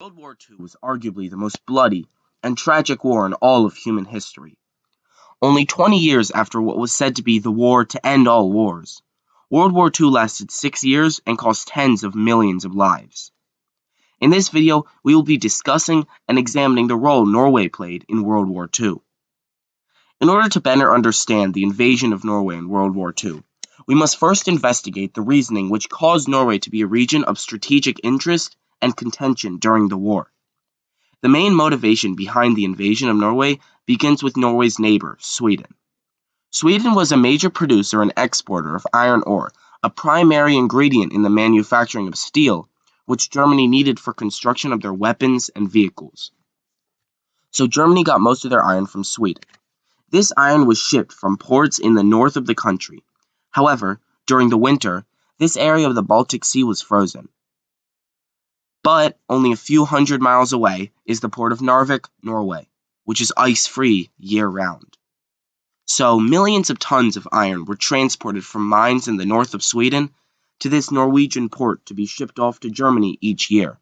World War II was arguably the most bloody and tragic war in all of human history. Only 20 years after what was said to be the war to end all wars, World War II lasted 6 years and cost tens of millions of lives. In this video, we will be discussing and examining the role Norway played in World War II. In order to better understand the invasion of Norway in World War II, we must first investigate the reasoning which caused Norway to be a region of strategic interest and contention during the war. The main motivation behind the invasion of Norway begins with Norway's neighbor, Sweden. Sweden was a major producer and exporter of iron ore, a primary ingredient in the manufacturing of steel, which Germany needed for construction of their weapons and vehicles. So Germany got most of their iron from Sweden. This iron was shipped from ports in the north of the country. However, during the winter, this area of the Baltic Sea was frozen. But only a few hundred miles away is the port of Narvik, Norway, which is ice-free year-round. So millions of tons of iron were transported from mines in the north of Sweden to this Norwegian port to be shipped off to Germany each year.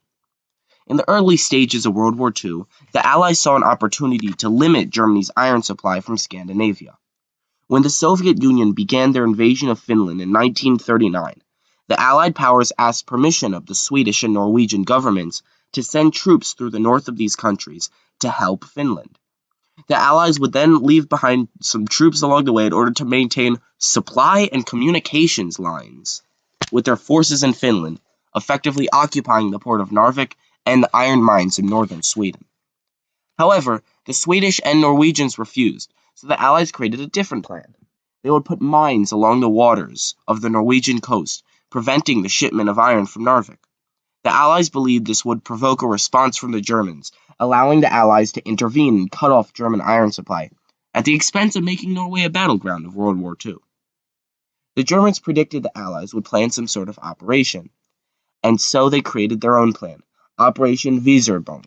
In the early stages of World War II, the Allies saw an opportunity to limit Germany's iron supply from Scandinavia. When the Soviet Union began their invasion of Finland in 1939, the Allied powers asked permission of the Swedish and Norwegian governments to send troops through the north of these countries to help Finland. The Allies would then leave behind some troops along the way in order to maintain supply and communications lines with their forces in Finland, effectively occupying the port of Narvik and the iron mines in northern Sweden. However, the Swedish and Norwegians refused, so the Allies created a different plan. They would put mines along the waters of the Norwegian coast, preventing the shipment of iron from Narvik. The Allies believed this would provoke a response from the Germans, allowing the Allies to intervene and cut off German iron supply, at the expense of making Norway a battleground of World War II. The Germans predicted the Allies would plan some sort of operation, and so they created their own plan, Operation Weserübung.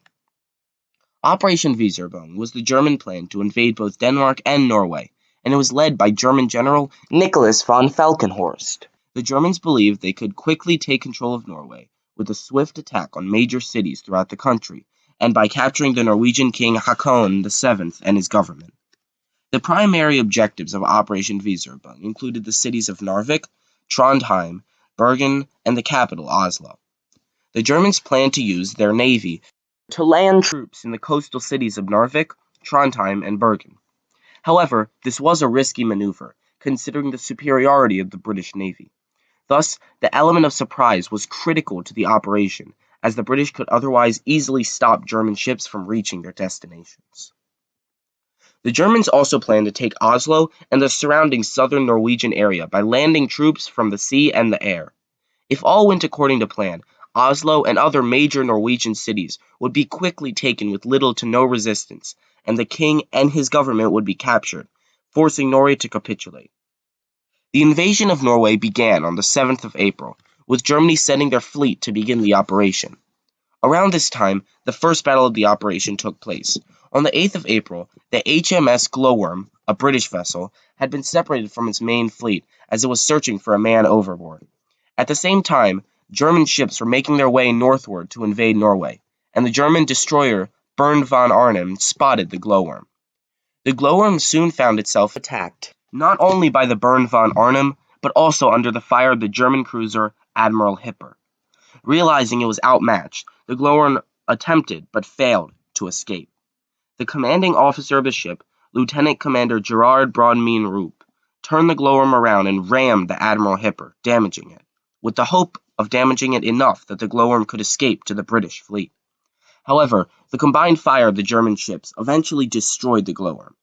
Operation Weserübung was the German plan to invade both Denmark and Norway, and it was led by German General Nicholas von Falkenhorst. The Germans believed they could quickly take control of Norway with a swift attack on major cities throughout the country, and by capturing the Norwegian king Haakon VII and his government. The primary objectives of Operation Weserübung included the cities of Narvik, Trondheim, Bergen, and the capital, Oslo. The Germans planned to use their navy to land troops in the coastal cities of Narvik, Trondheim, and Bergen. However, this was a risky maneuver, considering the superiority of the British Navy. Thus, the element of surprise was critical to the operation, as the British could otherwise easily stop German ships from reaching their destinations. The Germans also planned to take Oslo and the surrounding southern Norwegian area by landing troops from the sea and the air. If all went according to plan, Oslo and other major Norwegian cities would be quickly taken with little to no resistance, and the king and his government would be captured, forcing Norway to capitulate. The invasion of Norway began on the 7th of April, with Germany sending their fleet to begin the operation. Around this time, the first battle of the operation took place. On the 8th of April, the Hms Glowworm, a British vessel, had been separated from its main fleet as it was searching for a man overboard. At the same time, German ships were making their way northward to invade Norway, and the German destroyer Bernd von Arnim spotted the Glowworm. The Glowworm soon found itself attacked, not only by the Bernd von Arnim, but also under the fire of the German cruiser Admiral Hipper. Realizing it was outmatched, the Glowworm attempted, but failed, to escape. The commanding officer of the ship, Lieutenant Commander Gerard Broadmean Roop, turned the Glowworm around and rammed the Admiral Hipper, damaging it, with the hope of damaging it enough that the Glowworm could escape to the British fleet. However, the combined fire of the German ships eventually destroyed the Glowworm.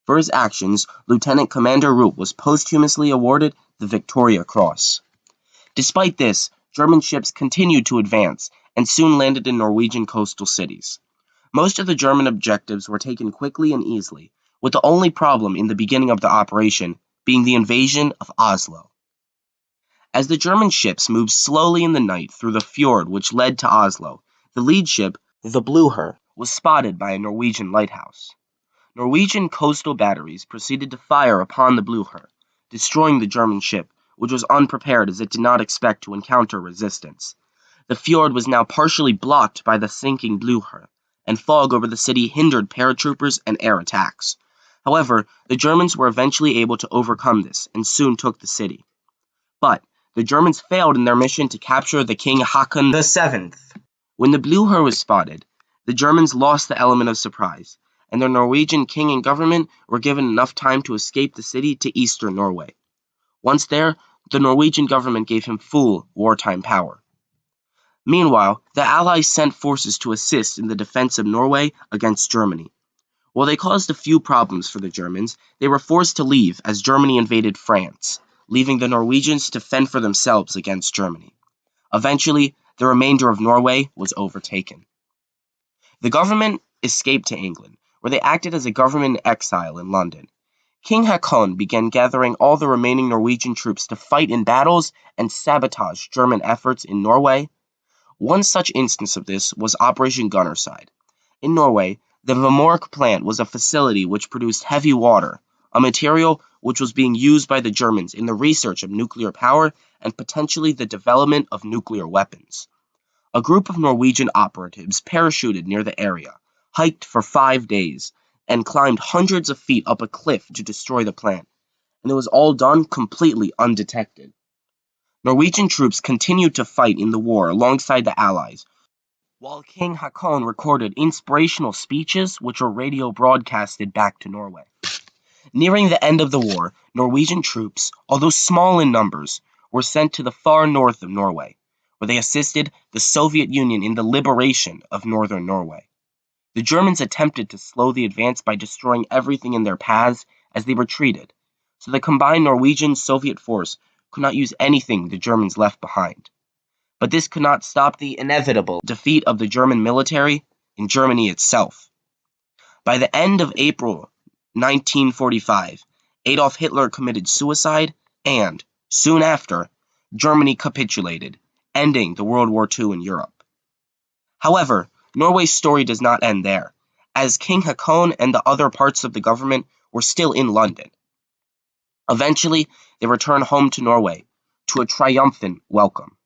For his actions, Lieutenant Commander Roop was posthumously awarded the Victoria Cross. Despite this, German ships continued to advance and soon landed in Norwegian coastal cities. Most of the German objectives were taken quickly and easily, with the only problem in the beginning of the operation being the invasion of Oslo. As the German ships moved slowly in the night through the fjord which led to Oslo, the lead ship, the Blucher, was spotted by a Norwegian lighthouse. Norwegian coastal batteries proceeded to fire upon the Blucher, destroying the German ship, which was unprepared as it did not expect to encounter resistance. The fjord was now partially blocked by the sinking Blücher, and fog over the city hindered paratroopers and air attacks. However, the Germans were eventually able to overcome this and soon took the city. But the Germans failed in their mission to capture the King Haakon VII. When the Blücher was spotted, the Germans lost the element of surprise, and their Norwegian king and government were given enough time to escape the city to eastern Norway. Once there, the Norwegian government gave him full wartime power. Meanwhile, the Allies sent forces to assist in the defense of Norway against Germany. While they caused a few problems for the Germans, they were forced to leave as Germany invaded France, leaving the Norwegians to fend for themselves against Germany. Eventually, the remainder of Norway was overtaken. The government escaped to England, where they acted as a government in exile in London. King Haakon began gathering all the remaining Norwegian troops to fight in battles and sabotage German efforts in Norway. One such instance of this was Operation Gunnerside. In Norway, the Vemork plant was a facility which produced heavy water, a material which was being used by the Germans in the research of nuclear power and potentially the development of nuclear weapons. A group of Norwegian operatives parachuted near the area, hiked for 5 days, and climbed hundreds of feet up a cliff to destroy the plant, and it was all done completely undetected. Norwegian troops continued to fight in the war alongside the Allies, while King Haakon recorded inspirational speeches which were radio broadcasted back to Norway. Nearing the end of the war, Norwegian troops, although small in numbers, were sent to the far north of Norway, where they assisted the Soviet Union in the liberation of northern Norway. The Germans attempted to slow the advance by destroying everything in their paths as they retreated, so the combined Norwegian-Soviet force could not use anything the Germans left behind. But this could not stop the inevitable defeat of the German military in Germany itself. By the end of April 1945, Adolf Hitler committed suicide and, soon after, Germany capitulated, ending the World War II in Europe. However, Norway's story does not end there, as King Haakon and the other parts of the government were still in London. Eventually, they returned home to Norway, to a triumphant welcome.